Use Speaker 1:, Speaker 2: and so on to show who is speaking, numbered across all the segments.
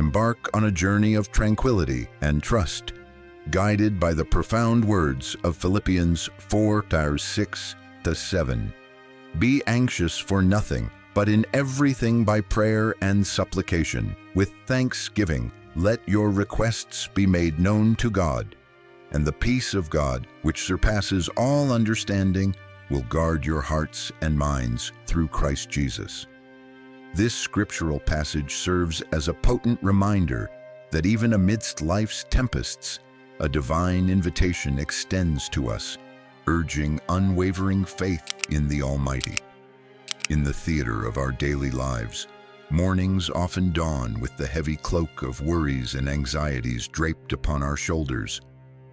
Speaker 1: embark on a journey of tranquility and trust, guided by the profound words of Philippians 4:6-7. Be anxious for nothing, but in everything by prayer and supplication, with thanksgiving, let your requests be made known to God, and the peace of God, which surpasses all understanding, will guard your hearts and minds through Christ Jesus. This scriptural passage serves as a potent reminder that even amidst life's tempests, a divine invitation extends to us, urging unwavering faith in the Almighty. In the theater of our daily lives, mornings often dawn with the heavy cloak of worries and anxieties draped upon our shoulders.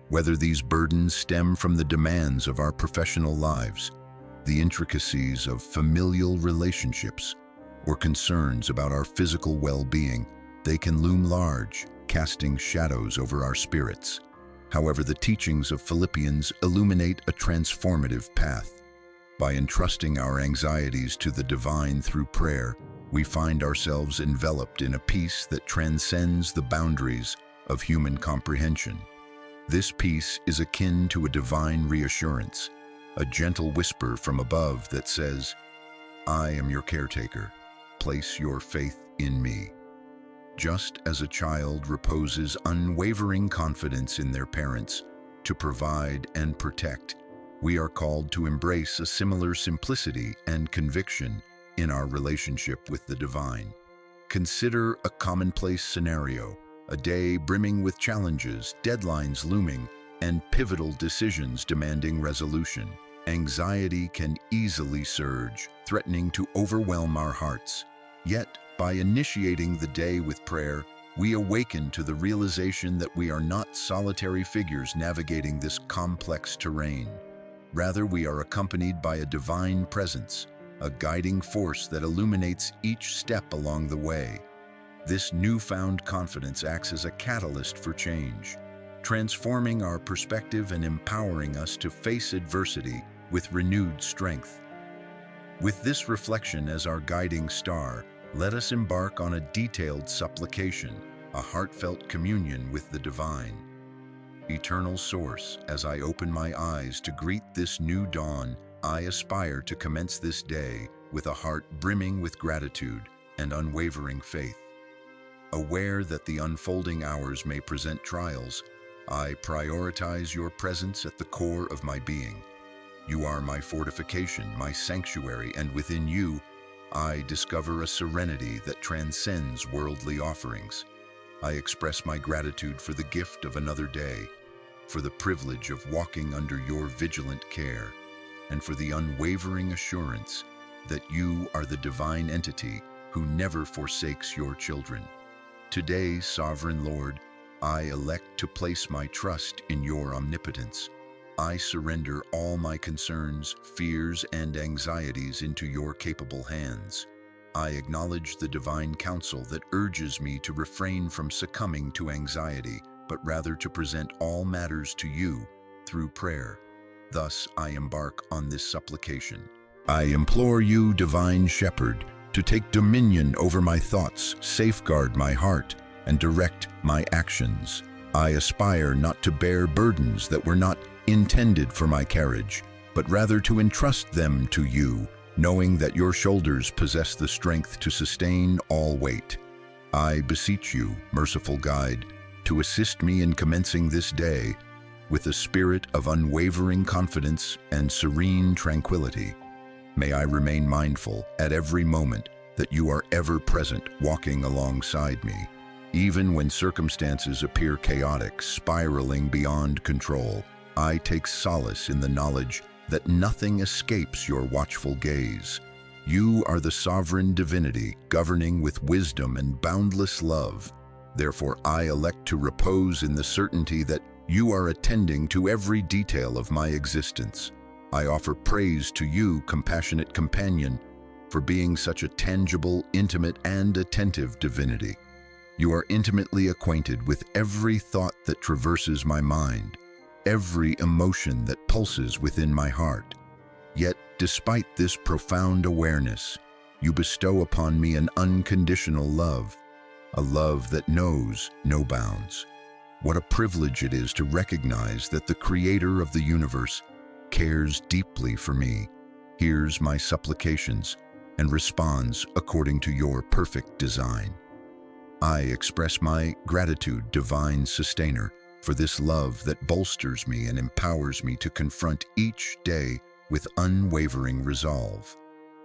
Speaker 1: Whether these burdens stem from the demands of our professional lives, the intricacies of familial relationships, or concerns about our physical well-being, they can loom large, casting shadows over our spirits. However, the teachings of Philippians illuminate a transformative path. By entrusting our anxieties to the divine through prayer, we find ourselves enveloped in a peace that transcends the boundaries of human comprehension. This peace is akin to a divine reassurance, a gentle whisper from above that says, "I am your caretaker. Place your faith in me." Just as a child reposes unwavering confidence in their parents to provide and protect, we are called to embrace a similar simplicity and conviction in our relationship with the divine. Consider a commonplace scenario, a day brimming with challenges, deadlines looming, and pivotal decisions demanding resolution. Anxiety can easily surge, threatening to overwhelm our hearts. Yet, by initiating the day with prayer, we awaken to the realization that we are not solitary figures navigating this complex terrain. Rather, we are accompanied by a divine presence, a guiding force that illuminates each step along the way. This newfound confidence acts as a catalyst for change, transforming our perspective and empowering us to face adversity with renewed strength. With this reflection as our guiding star, let us embark on a detailed supplication, a heartfelt communion with the divine. Eternal Source, as I open my eyes to greet this new dawn, I aspire to commence this day with a heart brimming with gratitude and unwavering faith. Aware that the unfolding hours may present trials, I prioritize your presence at the core of my being. You are my fortification, my sanctuary, and within you, I discover a serenity that transcends worldly offerings. I express my gratitude for the gift of another day, for the privilege of walking under your vigilant care, and for the unwavering assurance that you are the divine entity who never forsakes your children. Today, Sovereign Lord, I elect to place my trust in your omnipotence. I surrender all my concerns, fears, and anxieties into your capable hands. I acknowledge the divine counsel that urges me to refrain from succumbing to anxiety, but rather to present all matters to you through prayer. Thus, I embark on this supplication. I implore you, Divine Shepherd, to take dominion over my thoughts, safeguard my heart, and direct my actions. I aspire not to bear burdens that were not intended for my carriage, but rather to entrust them to you, knowing that your shoulders possess the strength to sustain all weight. I beseech you, merciful guide, to assist me in commencing this day with a spirit of unwavering confidence and serene tranquility. May I remain mindful at every moment that you are ever present, walking alongside me, even when circumstances appear chaotic, spiraling beyond control. I take solace in the knowledge that nothing escapes your watchful gaze. You are the sovereign divinity, governing with wisdom and boundless love. Therefore, I elect to repose in the certainty that you are attending to every detail of my existence. I offer praise to you, compassionate companion, for being such a tangible, intimate, and attentive divinity. You are intimately acquainted with every thought that traverses my mind, every emotion that pulses within my heart. Yet, despite this profound awareness, you bestow upon me an unconditional love, a love that knows no bounds. What a privilege it is to recognize that the Creator of the universe cares deeply for me, hears my supplications, and responds according to your perfect design. I express my gratitude, Divine Sustainer, for this love that bolsters me and empowers me to confront each day with unwavering resolve.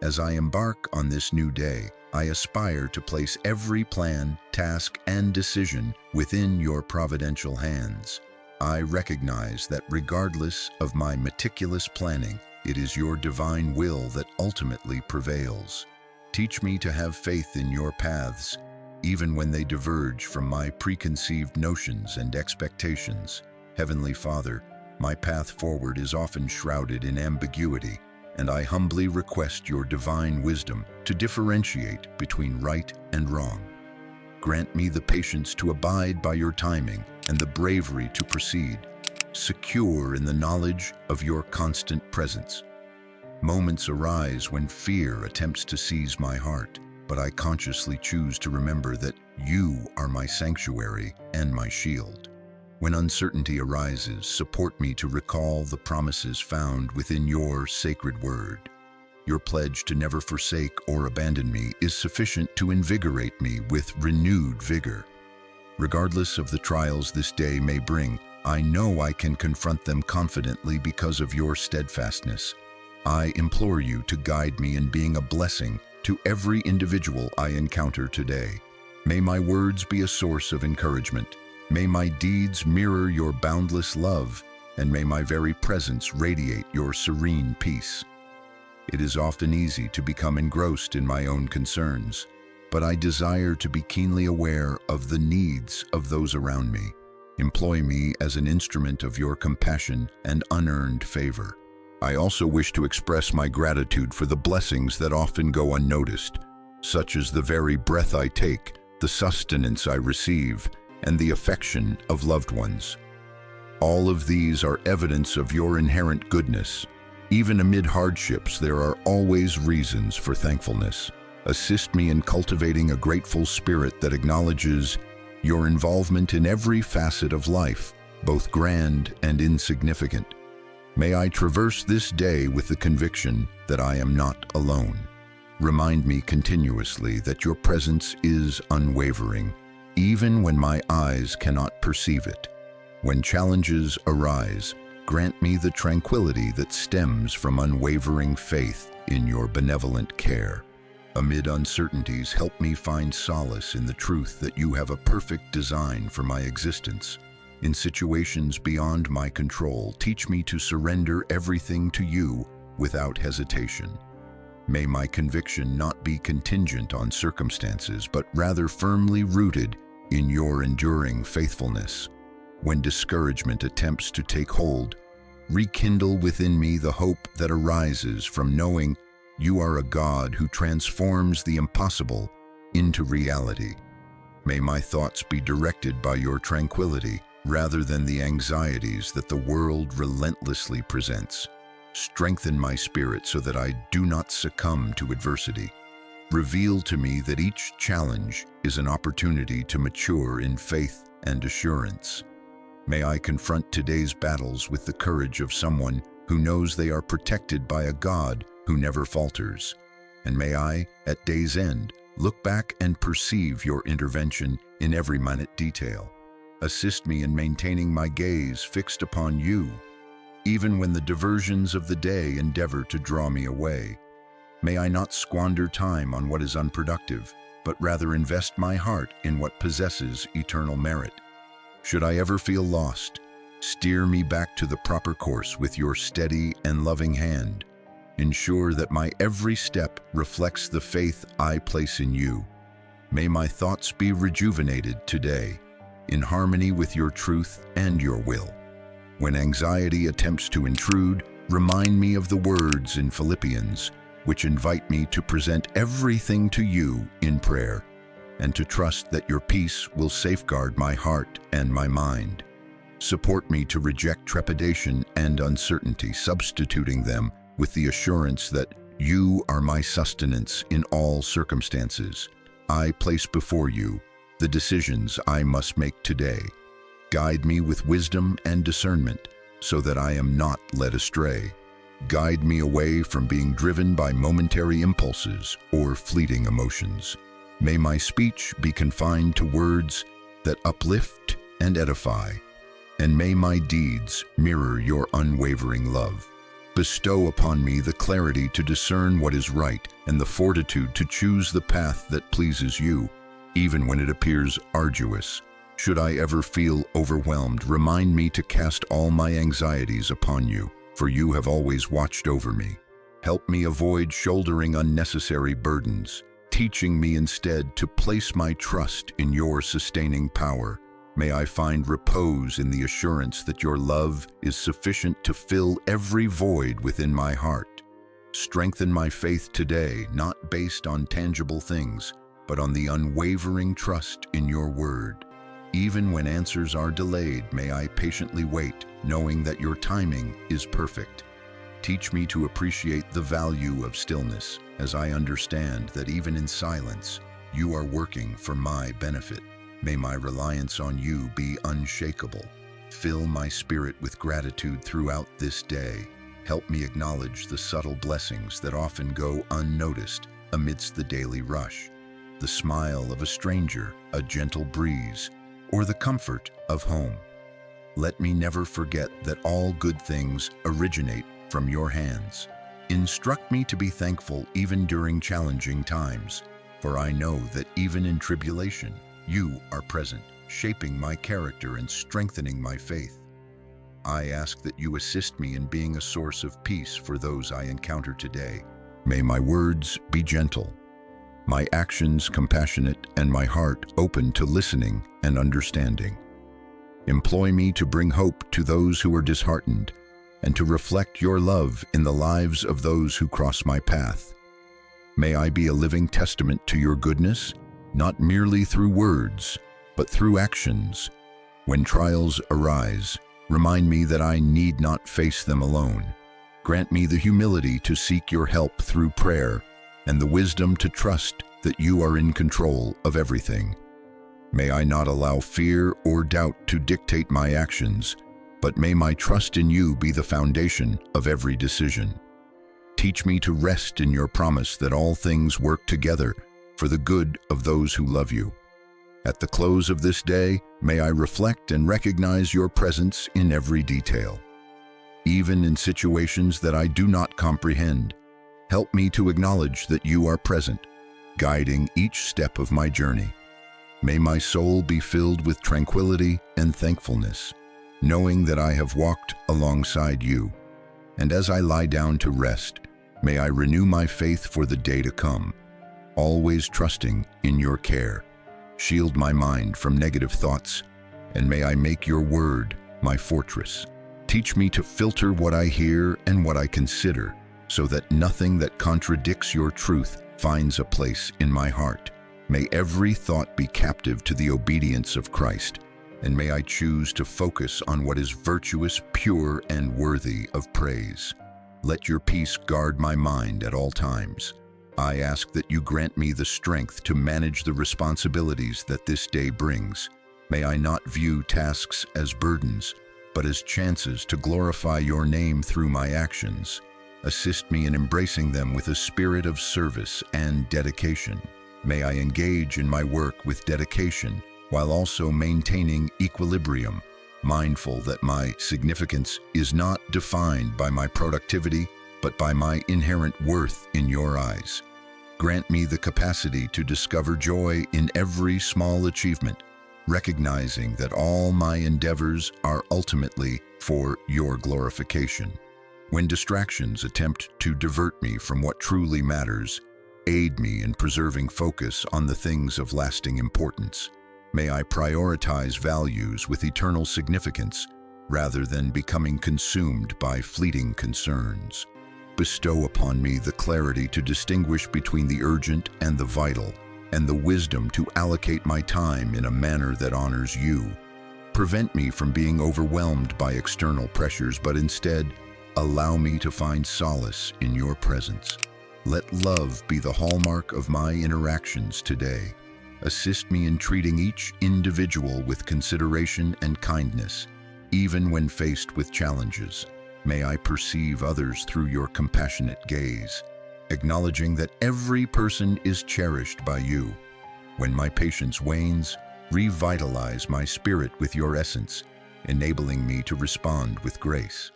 Speaker 1: As I embark on this new day, I aspire to place every plan, task, and decision within your providential hands. I recognize that regardless of my meticulous planning, it is your divine will that ultimately prevails. Teach me to have faith in your paths, even when they diverge from my preconceived notions and expectations. Heavenly Father, my path forward is often shrouded in ambiguity, and I humbly request your divine wisdom to differentiate between right and wrong. Grant me the patience to abide by your timing and the bravery to proceed, secure in the knowledge of your constant presence. Moments arise when fear attempts to seize my heart, but I consciously choose to remember that you are my sanctuary and my shield. When uncertainty arises, support me to recall the promises found within your sacred word. Your pledge to never forsake or abandon me is sufficient to invigorate me with renewed vigor. Regardless of the trials this day may bring, I know I can confront them confidently because of your steadfastness. I implore you to guide me in being a blessing to every individual I encounter today. May my words be a source of encouragement. May my deeds mirror your boundless love, and may my very presence radiate your serene peace. It is often easy to become engrossed in my own concerns, but I desire to be keenly aware of the needs of those around me. Employ me as an instrument of your compassion and unearned favor. I also wish to express my gratitude for the blessings that often go unnoticed, such as the very breath I take, the sustenance I receive, and the affection of loved ones. All of these are evidence of your inherent goodness. Even amid hardships, there are always reasons for thankfulness. Assist me in cultivating a grateful spirit that acknowledges your involvement in every facet of life, both grand and insignificant. May I traverse this day with the conviction that I am not alone. Remind me continuously that your presence is unwavering, even when my eyes cannot perceive it. When challenges arise, grant me the tranquility that stems from unwavering faith in your benevolent care. Amid uncertainties, help me find solace in the truth that you have a perfect design for my existence. In situations beyond my control, teach me to surrender everything to you without hesitation. May my conviction not be contingent on circumstances, but rather firmly rooted in your enduring faithfulness. When discouragement attempts to take hold, rekindle within me the hope that arises from knowing you are a God who transforms the impossible into reality. May my thoughts be directed by your tranquility rather than the anxieties that the world relentlessly presents. Strengthen my spirit so that I do not succumb to adversity. Reveal to me that each challenge is an opportunity to mature in faith and assurance. May I confront today's battles with the courage of someone who knows they are protected by a God who never falters. And may I, at day's end, look back and perceive your intervention in every minute detail. Assist me in maintaining my gaze fixed upon you, even when the diversions of the day endeavor to draw me away. May I not squander time on what is unproductive, but rather invest my heart in what possesses eternal merit. Should I ever feel lost, steer me back to the proper course with your steady and loving hand. Ensure that my every step reflects the faith I place in you. May my thoughts be rejuvenated today, in harmony with your truth and your will. When anxiety attempts to intrude, remind me of the words in Philippians, which invite me to present everything to you in prayer, and to trust that your peace will safeguard my heart and my mind. Support me to reject trepidation and uncertainty, substituting them with the assurance that you are my sustenance in all circumstances. I place before you the decisions I must make today. Guide me with wisdom and discernment so that I am not led astray. Guide me away from being driven by momentary impulses or fleeting emotions. May my speech be confined to words that uplift and edify, and may my deeds mirror your unwavering love. Bestow upon me the clarity to discern what is right and the fortitude to choose the path that pleases you, even when it appears arduous. Should I ever feel overwhelmed, remind me to cast all my anxieties upon you, for you have always watched over me. Help me avoid shouldering unnecessary burdens, teaching me instead to place my trust in your sustaining power. May I find repose in the assurance that your love is sufficient to fill every void within my heart. Strengthen my faith today, not based on tangible things, but on the unwavering trust in your word. Even when answers are delayed, may I patiently wait, knowing that your timing is perfect. Teach me to appreciate the value of stillness, as I understand that even in silence, you are working for my benefit. May my reliance on you be unshakable. Fill my spirit with gratitude throughout this day. Help me acknowledge the subtle blessings that often go unnoticed amidst the daily rush. The smile of a stranger, a gentle breeze, or the comfort of home. Let me never forget that all good things originate from your hands. Instruct me to be thankful even during challenging times, for I know that even in tribulation, you are present, shaping my character and strengthening my faith. I ask that you assist me in being a source of peace for those I encounter today. May my words be gentle, my actions compassionate, and my heart open to listening and understanding. Employ me to bring hope to those who are disheartened and to reflect your love in the lives of those who cross my path. May I be a living testament to your goodness, not merely through words, but through actions. When trials arise, remind me that I need not face them alone. Grant me the humility to seek your help through prayer and the wisdom to trust that you are in control of everything. May I not allow fear or doubt to dictate my actions, but may my trust in you be the foundation of every decision. Teach me to rest in your promise that all things work together for the good of those who love you. At the close of this day, may I reflect and recognize your presence in every detail. Even in situations that I do not comprehend, help me to acknowledge that you are present, guiding each step of my journey. May my soul be filled with tranquility and thankfulness, knowing that I have walked alongside you. And as I lie down to rest, may I renew my faith for the day to come, always trusting in your care. Shield my mind from negative thoughts, and may I make your word my fortress. Teach me to filter what I hear and what I consider, so that nothing that contradicts your truth finds a place in my heart. May every thought be captive to the obedience of Christ, and may I choose to focus on what is virtuous, pure, and worthy of praise. Let your peace guard my mind at all times. I ask that you grant me the strength to manage the responsibilities that this day brings. May I not view tasks as burdens, but as chances to glorify your name through my actions. Assist me in embracing them with a spirit of service and dedication. May I engage in my work with dedication, while also maintaining equilibrium, mindful that my significance is not defined by my productivity, but by my inherent worth in your eyes. Grant me the capacity to discover joy in every small achievement, recognizing that all my endeavors are ultimately for your glorification. When distractions attempt to divert me from what truly matters, aid me in preserving focus on the things of lasting importance. May I prioritize values with eternal significance rather than becoming consumed by fleeting concerns. Bestow upon me the clarity to distinguish between the urgent and the vital, and the wisdom to allocate my time in a manner that honors you. Prevent me from being overwhelmed by external pressures, but instead, allow me to find solace in your presence. Let love be the hallmark of my interactions today. Assist me in treating each individual with consideration and kindness, even when faced with challenges. May I perceive others through your compassionate gaze, acknowledging that every person is cherished by you. When my patience wanes, revitalize my spirit with your essence, enabling me to respond with grace.